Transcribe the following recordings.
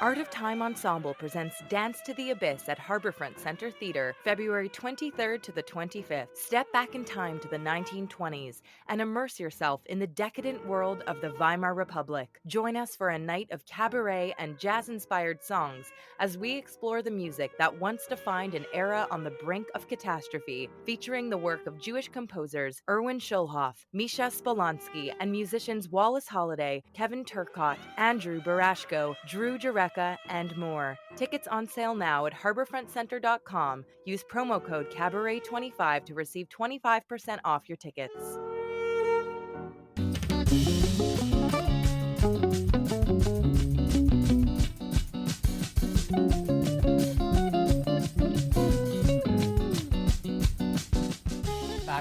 Art of Time Ensemble presents Dance to the Abyss at Harbourfront Centre Theatre, February 23rd to the 25th. Step back in time to the 1920s and immerse yourself in the decadent world of the Weimar Republic. Join us for a night of cabaret and jazz-inspired songs as we explore the music that once defined an era on the brink of catastrophe, featuring the work of Jewish composers Erwin Schulhoff, Misha Spolansky, and musicians Wallace Holliday, Kevin Turcotte, Andrew Barashko, Drew Jurek, and more. Tickets on sale now at harbourfrontcentre.com. Use promo code CABARET25 to receive 25% off your tickets.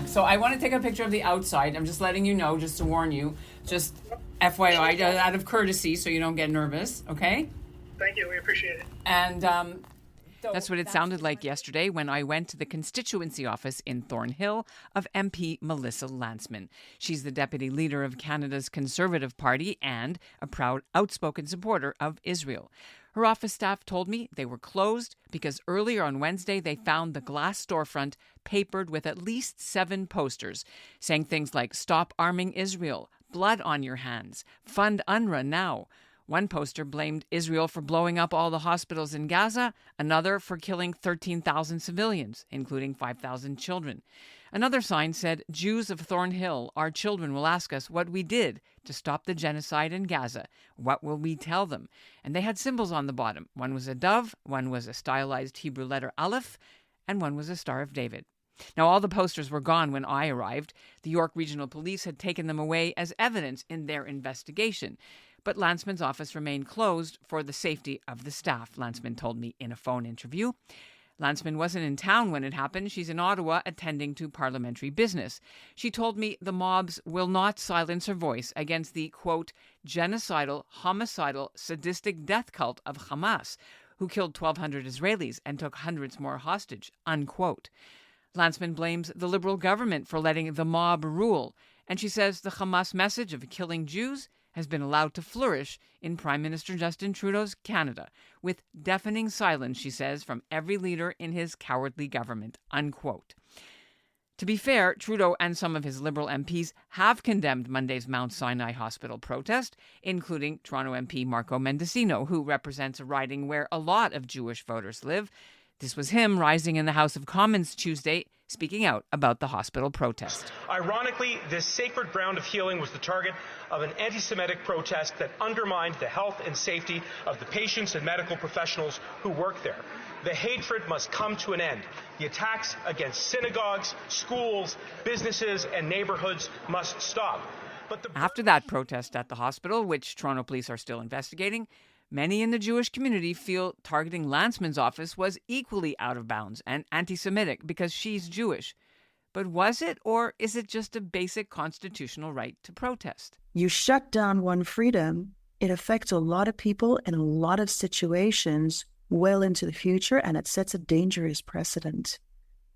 So I want to take a picture of the outside. I'm just letting you know, just to warn you, just FYI, out of courtesy, so you don't get nervous, okay? Thank you. We appreciate it. And that's what it sounded like yesterday when I went to the constituency office in Thornhill of MP Melissa Lantsman. She's the deputy leader of Canada's Conservative Party and a proud, outspoken supporter of Israel. Her office staff told me they were closed because earlier on Wednesday they found the glass storefront papered with at least 7 posters saying things like "Stop arming Israel," "Blood on your hands," "Fund UNRWA now." One poster blamed Israel for blowing up all the hospitals in Gaza, another for killing 13,000 civilians, including 5,000 children. Another sign said, "Jews of Thornhill, our children will ask us what we did to stop the genocide in Gaza. What will we tell them?" And they had symbols on the bottom. One was a dove, one was a stylized Hebrew letter Aleph, and one was a Star of David. Now, all the posters were gone when I arrived. The York Regional Police had taken them away as evidence in their investigation. But Lantsman's office remained closed for the safety of the staff, Lantsman told me in a phone interview. Lantsman wasn't in town when it happened. She's in Ottawa attending to parliamentary business. She told me the mobs will not silence her voice against the, quote, genocidal, homicidal, sadistic death cult of Hamas, who killed 1,200 Israelis and took hundreds more hostage, unquote. Lantsman blames the Liberal government for letting the mob rule, and she says the Hamas message of killing Jews has been allowed to flourish in Prime Minister Justin Trudeau's Canada, with deafening silence, she says, from every leader in his cowardly government, unquote. To be fair, Trudeau and some of his Liberal MPs have condemned Monday's Mount Sinai Hospital protest, including Toronto MP Marco Mendicino, who represents a riding where a lot of Jewish voters live. This was him rising in the House of Commons Tuesday, speaking out about the hospital protest. Ironically, this sacred ground of healing was the target of an anti-Semitic protest that undermined the health and safety of the patients and medical professionals who work there. The hatred must come to an end. The attacks against synagogues, schools, businesses, and neighborhoods must stop. After that protest at the hospital, which Toronto police are still investigating, many in the Jewish community feel targeting Lantsman's office was equally out of bounds and anti-Semitic because she's Jewish. But was it, or is it just a basic constitutional right to protest? You shut down one freedom, it affects a lot of people in a lot of situations well into the future, and it sets a dangerous precedent.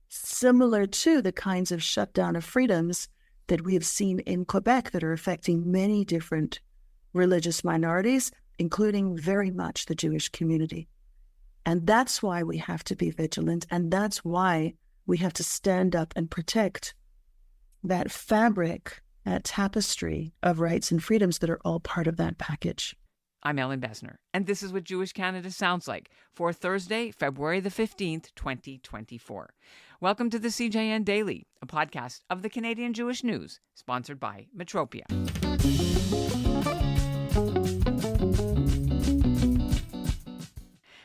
Similar to the kinds of shutdown of freedoms that we have seen in Quebec that are affecting many different religious minorities, including very much the Jewish community. And that's why we have to be vigilant, and that's why we have to stand up and protect that fabric, that tapestry of rights and freedoms that are all part of that package. I'm Ellen Besner, and this is what Jewish Canada sounds like for Thursday, February the 15th, 2024. Welcome to the CJN Daily, a podcast of the Canadian Jewish News, sponsored by Metropia.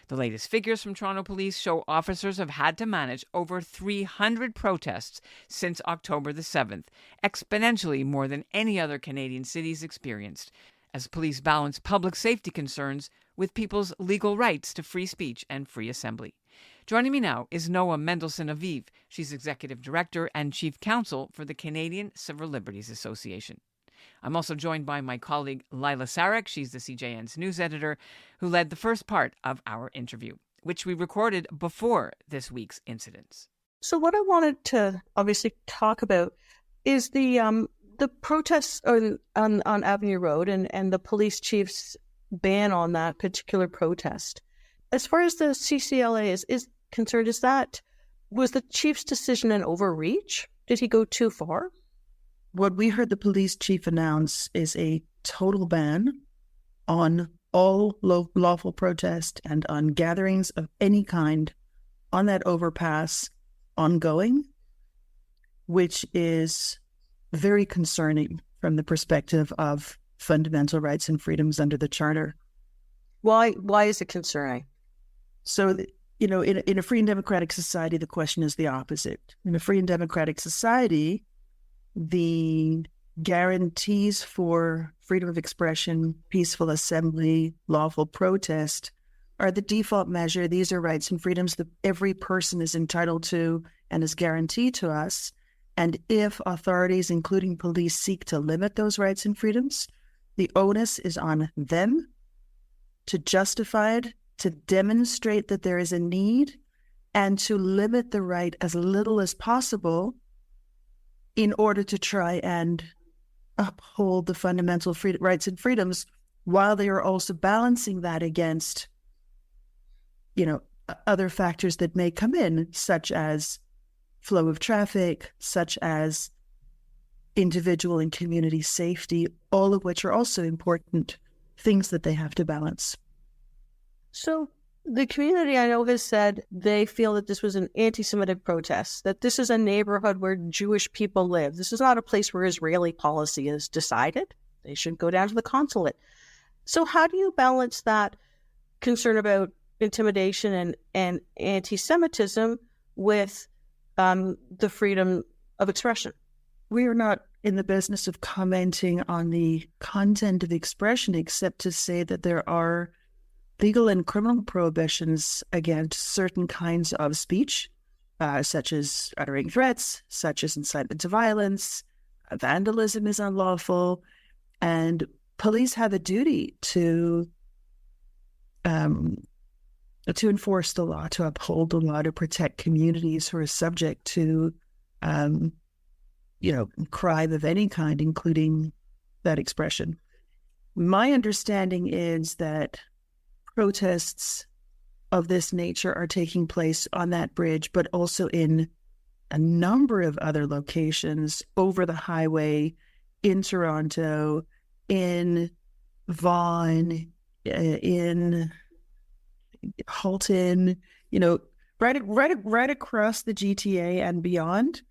The latest figures from Toronto Police show officers have had to manage over 300 protests since October the 7th, exponentially more than any other Canadian cities experienced, as police balance public safety concerns with people's legal rights to free speech and free assembly. Joining me now is Noa Mendelsohn Aviv. She's Executive Director and Chief Counsel for the Canadian Civil Liberties Association. I'm also joined by my colleague Lila Sarek. She's the CJN's news editor, who led the first part of our interview, which we recorded before this week's incidents. So what I wanted to obviously talk about is the protests on Avenue Road and the police chief's ban on that particular protest. As far as the CCLA is concerned, was the chief's decision an overreach? Did he go too far? What we heard the police chief announce is a total ban on all lawful protest and on gatherings of any kind on that overpass ongoing, which is very concerning from the perspective of fundamental rights and freedoms under the Charter. Why is it concerning? So, in a free and democratic society, the question is the opposite. In a free and democratic society, the guarantees for freedom of expression, peaceful assembly, lawful protest are the default measure. These are rights and freedoms that every person is entitled to and is guaranteed to us. And if authorities, including police, seek to limit those rights and freedoms, the onus is on them to justify it, to demonstrate that there is a need, and to limit the right as little as possible in order to try and uphold the fundamental rights and freedoms, while they are also balancing that against, other factors that may come in, such as flow of traffic, such as individual and community safety, all of which are also important things that they have to balance. So the community, I know, has said they feel that this was an anti-Semitic protest, that this is a neighborhood where Jewish people live. This is not a place where Israeli policy is decided. They should go down to the consulate. So how do you balance that concern about intimidation and anti-Semitism with the freedom of expression? We are not in the business of commenting on the content of expression, except to say that there are legal and criminal prohibitions against certain kinds of speech, such as uttering threats, such as incitement to violence. Vandalism is unlawful, and police have a duty to enforce the law, to uphold the law, to protect communities who are subject to, crime of any kind, including that expression. My understanding is that protests of this nature are taking place on that bridge, but also in a number of other locations over the highway, in Toronto, in Vaughan, in Halton, right across the GTA and beyond.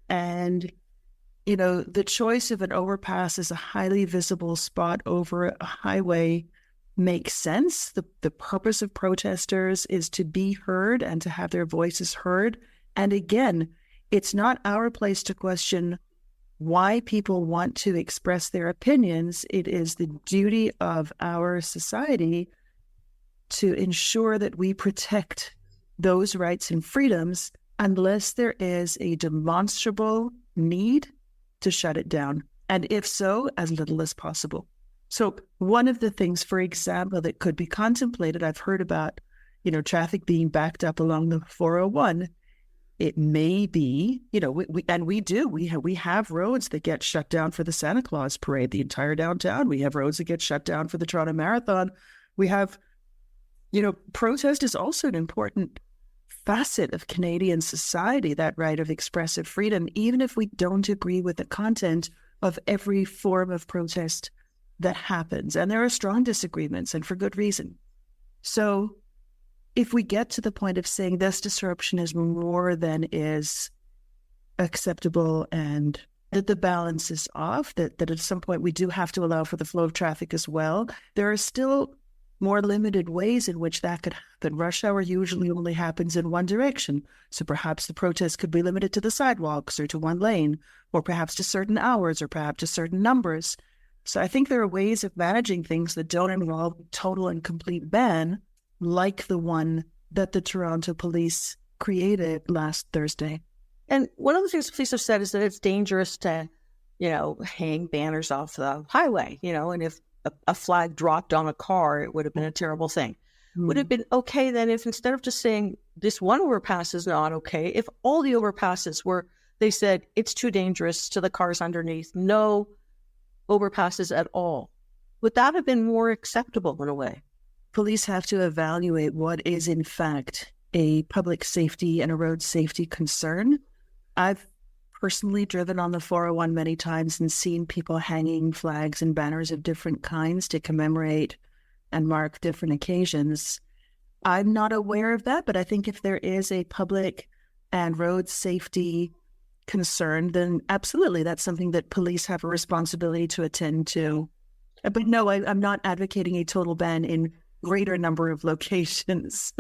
And, the choice of an overpass as a highly visible spot over a highway makes sense. The purpose of protesters is to be heard and to have their voices heard. And again, it's not our place to question why people want to express their opinions. It is the duty of our society to ensure that we protect those rights and freedoms unless there is a demonstrable need to shut it down. And if so, as little as possible. So one of the things, for example, that could be contemplated, I've heard about, traffic being backed up along the 401. It may be, we have roads that get shut down for the Santa Claus parade, the entire downtown. We have roads that get shut down for the Toronto Marathon. We have, protest is also an important facet of Canadian society, that right of expressive freedom, even if we don't agree with the content of every form of protest that happens. And there are strong disagreements, and for good reason. So if we get to the point of saying this disruption is more than is acceptable and that the balance is off, that at some point we do have to allow for the flow of traffic as well, there are still more limited ways in which that could happen. Rush hour usually only happens in one direction. So perhaps the protest could be limited to the sidewalks or to one lane, or perhaps to certain hours, or perhaps to certain numbers. So I think there are ways of managing things that don't involve total and complete ban, like the one that the Toronto police created last Thursday. And one of the things the police have said is that it's dangerous to, hang banners off the highway, and if a flag dropped on a car, it would have been a terrible thing. Would it have been okay then if instead of just saying this one overpass is not okay, if all the overpasses they said it's too dangerous to the cars underneath, no overpasses at all? would that have been more acceptable in a way? Police have to evaluate what is in fact a public safety and a road safety concern. I've personally driven on the 401 many times and seen people hanging flags and banners of different kinds to commemorate and mark different occasions. I'm not aware of that, but I think if there is a public and road safety concern, then absolutely that's something that police have a responsibility to attend to. But no, I'm not advocating a total ban in greater number of locations.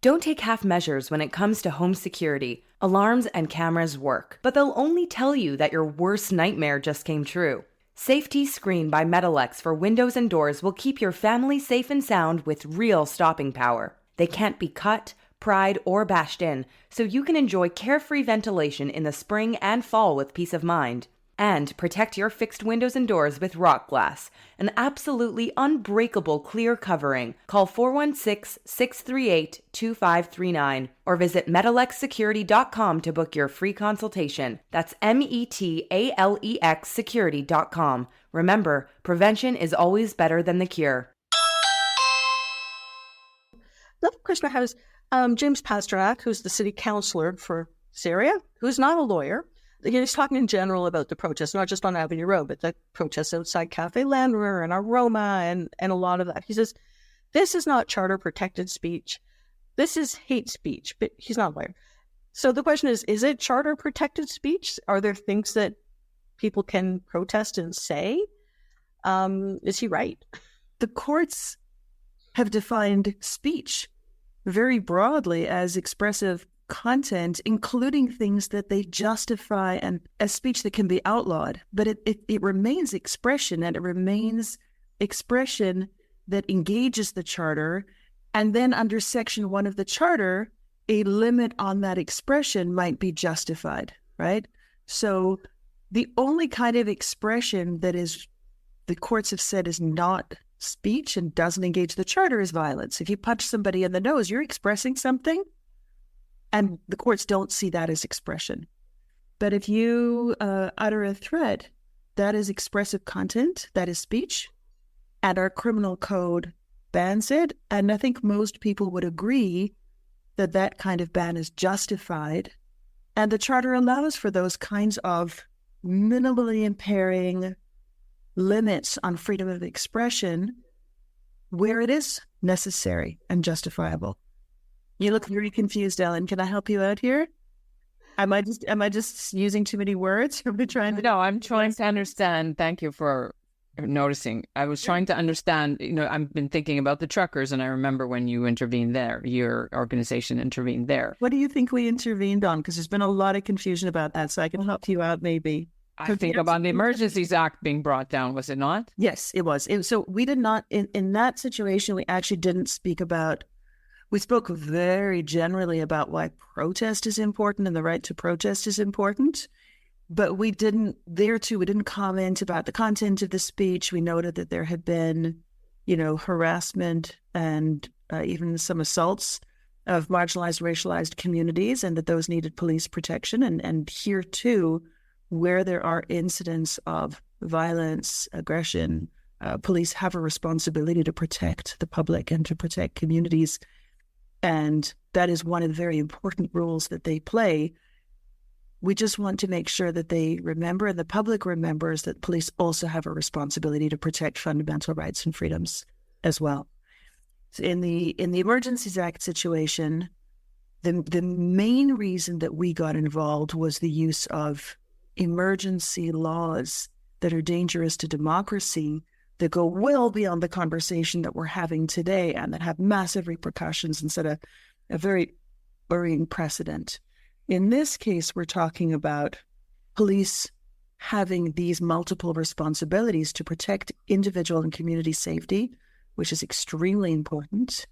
Don't take half measures when it comes to home security. Alarms and cameras work, but they'll only tell you that your worst nightmare just came true. Safety Screen by Metalex for windows and doors will keep your family safe and sound with real stopping power. They can't be cut, pried, or bashed in, so you can enjoy carefree ventilation in the spring and fall with peace of mind. And protect your fixed windows and doors with rock glass, an absolutely unbreakable clear covering. Call 416-638-2539 or visit metalexsecurity.com to book your free consultation. That's METALEX security.com. Remember, prevention is always better than the cure. Another question I have is James Pasternak, who's the city councillor for this area, who's not a lawyer. He's talking in general about the protests, not just on Avenue Road, but the protests outside Cafe Landwehr and Aroma and a lot of that. He says, this is not charter-protected speech. This is hate speech, but he's not a lawyer. So the question is it charter-protected speech? Are there things that people can protest and say? Is he right? The courts have defined speech very broadly as expressive content, including things that they justify and as speech that can be outlawed. But it remains expression, and it remains expression that engages the charter. And then under Section 1 of the charter, a limit on that expression might be justified, right? So the only kind of expression that is, the courts have said, is not speech and doesn't engage the charter is violence. If you punch somebody in the nose, you're expressing something. And the courts don't see that as expression. But if you utter a threat, that is expressive content, that is speech, and our criminal code bans it. And I think most people would agree that that kind of ban is justified. And the charter allows for those kinds of minimally impairing limits on freedom of expression where it is necessary and justifiable. You look very confused, Ellen. Can I help you out here? Am I just using too many words? No, I'm trying to understand. Thank you for noticing. I was trying to understand, I've been thinking about the truckers, and I remember when you intervened there, your organization intervened there. What do you think we intervened on? Because there's been a lot of confusion about that, so I can help you out maybe. I think about the Emergencies Act being brought down, was it not? Yes, it was. So we did not, in that situation, we actually didn't speak about. We spoke very generally about why protest is important and the right to protest is important, but we didn't comment about the content of the speech. We noted that there had been, harassment and even some assaults of marginalized, racialized communities, and that those needed police protection. And here too, where there are incidents of violence, aggression, police have a responsibility to protect the public and to protect communities. And that is one of the very important roles that they play. We just want to make sure that they remember, and the public remembers, that police also have a responsibility to protect fundamental rights and freedoms as well. So in the Emergencies Act situation, the main reason that we got involved was the use of emergency laws that are dangerous to democracy, that go well beyond the conversation that we're having today and that have massive repercussions and set a very worrying precedent. In this case, we're talking about police having these multiple responsibilities to protect individual and community safety, which is extremely important,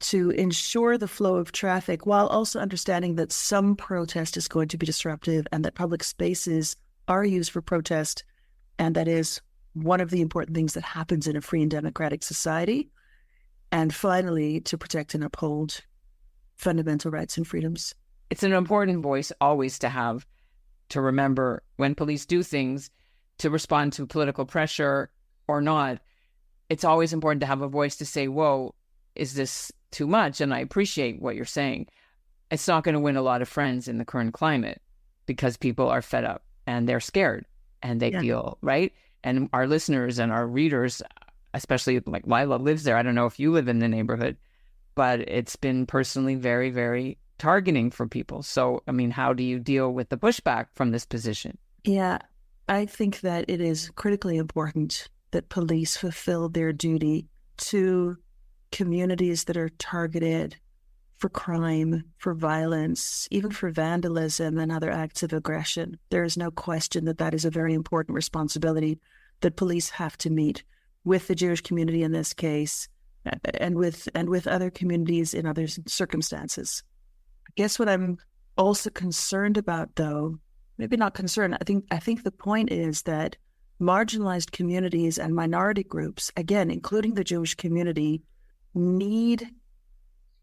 to ensure the flow of traffic while also understanding that some protest is going to be disruptive and that public spaces are used for protest, and that is one of the important things that happens in a free and democratic society. And finally, to protect and uphold fundamental rights and freedoms. It's an important voice always to have, to remember when police do things, to respond to political pressure or not, it's always important to have a voice to say, whoa, is this too much? And I appreciate what you're saying. It's not going to win a lot of friends in the current climate because people are fed up and they're scared and they feel, right? And our listeners and our readers, especially like Lila lives there. I don't know if you live in the neighborhood, but it's been personally very, very targeting for people. So, I mean, how do you deal with the pushback from this position? Yeah, I think that it is critically important that police fulfill their duty to communities that are targeted for crime, for violence, even for vandalism and other acts of aggression. There is no question that that is a very important responsibility that police have to meet with the Jewish community in this case, and with other communities in other circumstances. I guess what I'm also concerned about, though, maybe not concerned, I think the point is that marginalized communities and minority groups, again, including the Jewish community, need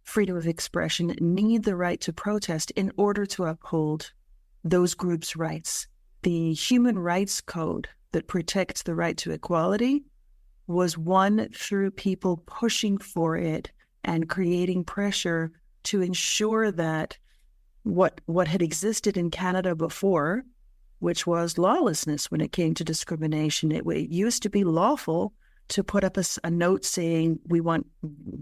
freedom of expression, need the right to protest in order to uphold those groups' rights. The Human Rights Code that protects the right to equality was won through people pushing for it and creating pressure to ensure that what had existed in Canada before, which was lawlessness when it came to discrimination. It used to be lawful to put up a note saying, we want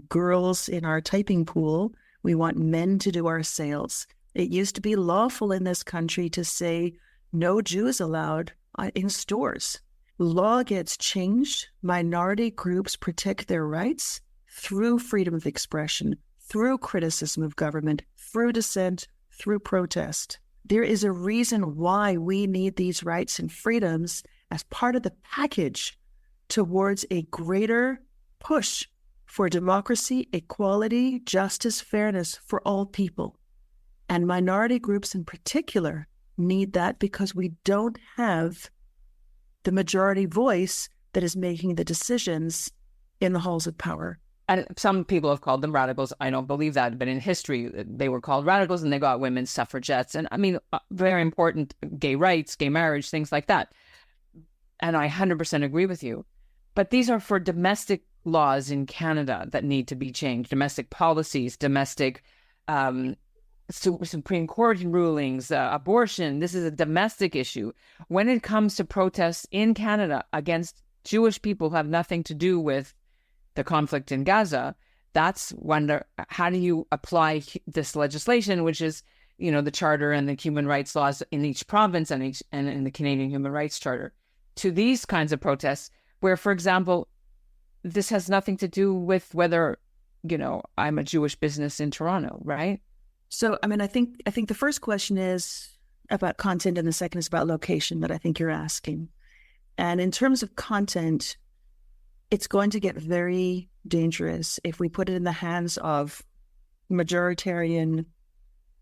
girls in our typing pool, we want men to do our sales. It used to be lawful in this country to say, no Jews allowed in stores. Law gets changed. Minority groups protect their rights through freedom of expression, through criticism of government, through dissent, through protest. There is a reason why we need these rights and freedoms as part of the package towards a greater push for democracy, equality, justice, fairness for all people. And minority groups in particular need that because we don't have the majority voice that is making the decisions in the halls of power. And some people have called them radicals. I don't believe that. But in history, they were called radicals and they got women's suffragettes. And I mean, very important gay rights, gay marriage, things like that. And I 100% agree with you. But these are for domestic laws in Canada that need to be changed. Domestic policies, domestic Supreme Court rulings, abortion. This is a domestic issue. When it comes to protests in Canada against Jewish people who have nothing to do with the conflict in Gaza, that's how do you apply this legislation, which is, you know, the Charter and the human rights laws in each province and in the Canadian Human Rights Charter, to these kinds of protests where, for example, this has nothing to do with whether, you know, I'm a Jewish business in Toronto, right? So, I mean, I think the first question is about content and the second is about location that I think you're asking. And in terms of content, it's going to get very dangerous if we put it in the hands of majoritarian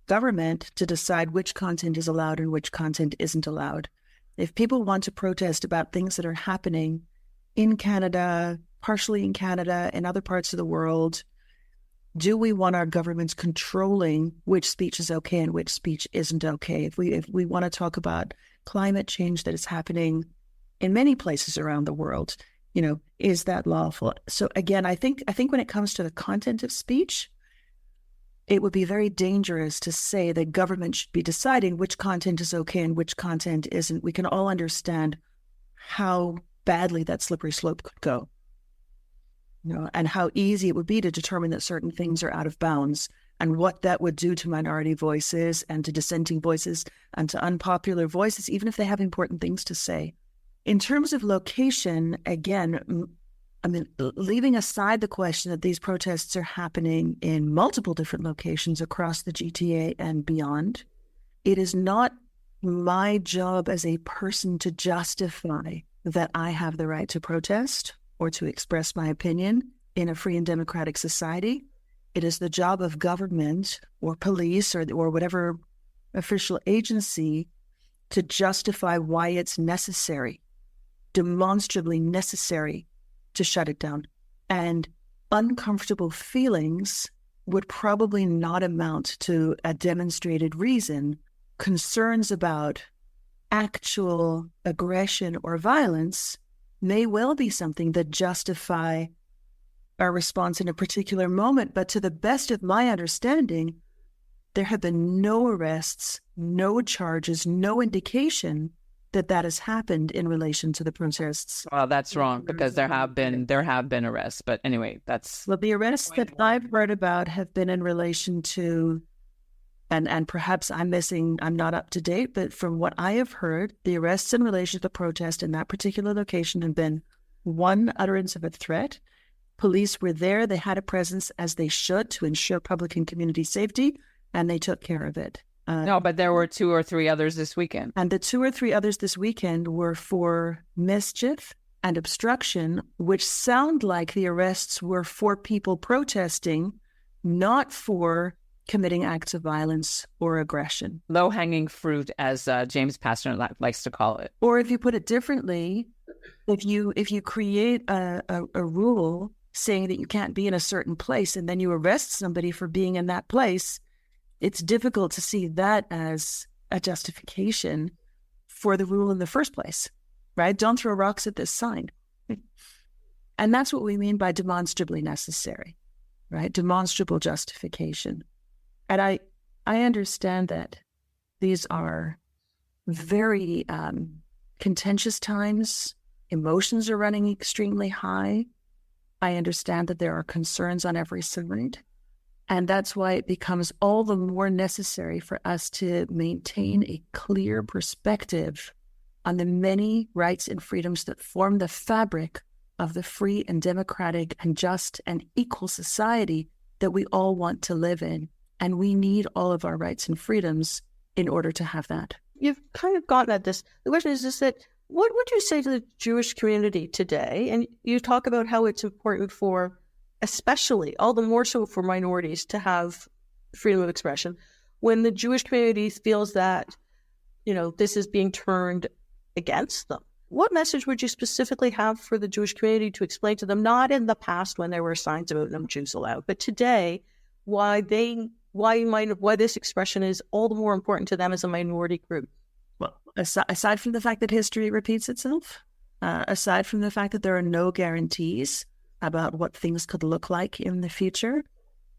government to decide which content is allowed and which content isn't allowed. If people want to protest about things that are happening in Canada, partially in Canada, and other parts of the world, do we want our governments controlling which speech is okay and which speech isn't okay? If we want to talk about climate change that is happening in many places around the world, you know, is that lawful? So again, I think when it comes to the content of speech, it would be very dangerous to say that government should be deciding which content is okay and which content isn't. We can all understand how badly that slippery slope could go, you know, and how easy it would be to determine that certain things are out of bounds and what that would do to minority voices and to dissenting voices and to unpopular voices, even if they have important things to say. In terms of location, again, I mean, leaving aside the question that these protests are happening in multiple different locations across the GTA and beyond, it is not my job as a person to justify that I have the right to protest or to express my opinion in a free and democratic society. It is the job of government or police or whatever official agency to justify why it's necessary, demonstrably necessary, to shut it down. And uncomfortable feelings would probably not amount to a demonstrated reason. Concerns about actual aggression or violence may well be something that justify our response in a particular moment. But to the best of my understanding, there have been no arrests, no charges, no indication that has happened in relation to the protests. Well, that's wrong, because there have been arrests. But anyway, that's... Well, the arrests that I've heard about have been in relation to, and perhaps I'm not up to date, but from what I have heard, the arrests in relation to the protest in that particular location have been one utterance of a threat. Police were there, they had a presence as they should to ensure public and community safety, and they took care of it. No, but there were 2 or 3 others this weekend. And the 2 or 3 others this weekend were for mischief and obstruction, which sound like the arrests were for people protesting, not for committing acts of violence or aggression. Low-hanging fruit, as James Pastner likes to call it. Or if you put it differently, if you create a rule saying that you can't be in a certain place and then you arrest somebody for being in that place, it's difficult to see that as a justification for the rule in the first place, right? Don't throw rocks at this sign. And that's what we mean by demonstrably necessary, right? Demonstrable justification. And I understand that these are very contentious times. Emotions are running extremely high. I understand that there are concerns on every side. And that's why it becomes all the more necessary for us to maintain a clear perspective on the many rights and freedoms that form the fabric of the free and democratic and just and equal society that we all want to live in. And we need all of our rights and freedoms in order to have that. You've kind of gotten at this. The question is just that, what would you say to the Jewish community today? And you talk about how it's important for, especially, all the more so for minorities, to have freedom of expression. When the Jewish community feels that, this is being turned against them, what message would you specifically have for the Jewish community to explain to them, not in the past when there were signs about no Jews allowed, but today, why this expression is all the more important to them as a minority group? Well, aside from the fact that history repeats itself, aside from the fact that there are no guarantees about what things could look like in the future,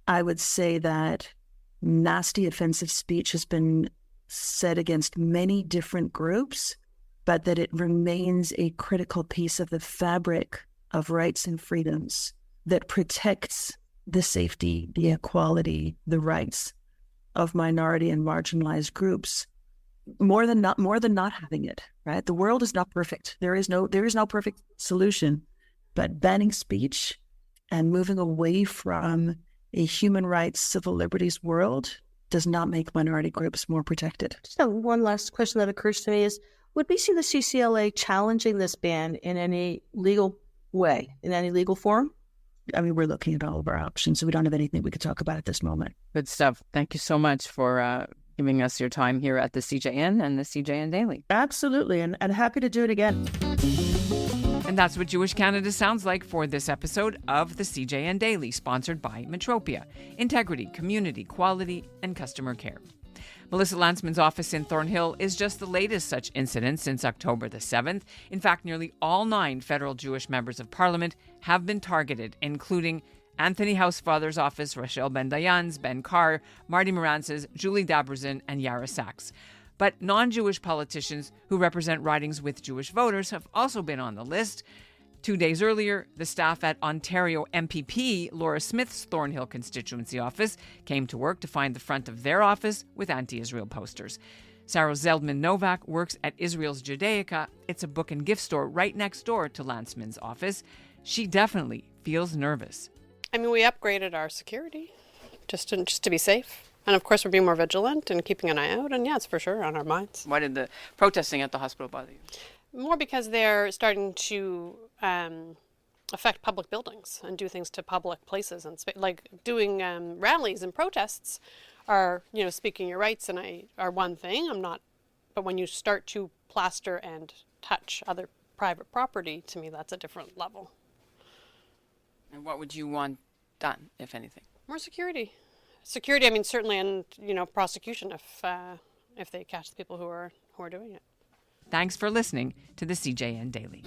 I would say that nasty, offensive speech has been said against many different groups, but that it remains a critical piece of the fabric of rights and freedoms that protects the safety, the equality, the rights of minority and marginalized groups more than not having it, right? The world is not perfect. There is no perfect solution, but banning speech and moving away from a human rights, civil liberties world does not make minority groups more protected. So one last question that occurs to me is, would we see the CCLA challenging this ban in any legal way, in any legal forum? I mean, we're looking at all of our options, so we don't have anything we could talk about at this moment. Good stuff. Thank you so much for giving us your time here at the CJN and the CJN Daily. Absolutely, and happy to do it again. And that's what Jewish Canada sounds like for this episode of the CJN Daily, sponsored by Metropia. Integrity, community, quality, and customer care. Melissa Lantsman's office in Thornhill is just the latest such incident since October the 7th. In fact, nearly all 9 federal Jewish members of parliament have been targeted, including Anthony Housefather's office, Rachel Ben Dayan's, Ben Carr, Marty Morantz's, Julie Dabrazin, and Yara Sachs. But non-Jewish politicians who represent ridings with Jewish voters have also been on the list. 2 days earlier, the staff at Ontario MPP Laura Smith's Thornhill constituency office came to work to find the front of their office with anti-Israel posters. Sarah Zeldman Novak works at Israel's Judaica. It's a book and gift store right next door to Lantsman's office. She definitely feels nervous. I mean, we upgraded our security just to be safe. And of course, we're being more vigilant and keeping an eye out. And yeah, it's for sure on our minds. Why did the protesting at the hospital bother you? More because they're starting to affect public buildings and do things to public places, and like doing rallies and protests are, speaking your rights and are one thing. But when you start to plaster and touch other private property, to me, that's a different level. And what would you want done, if anything? More security. Security, I mean, certainly, and prosecution if they catch the people who are doing it. Thanks for listening to the CJN Daily.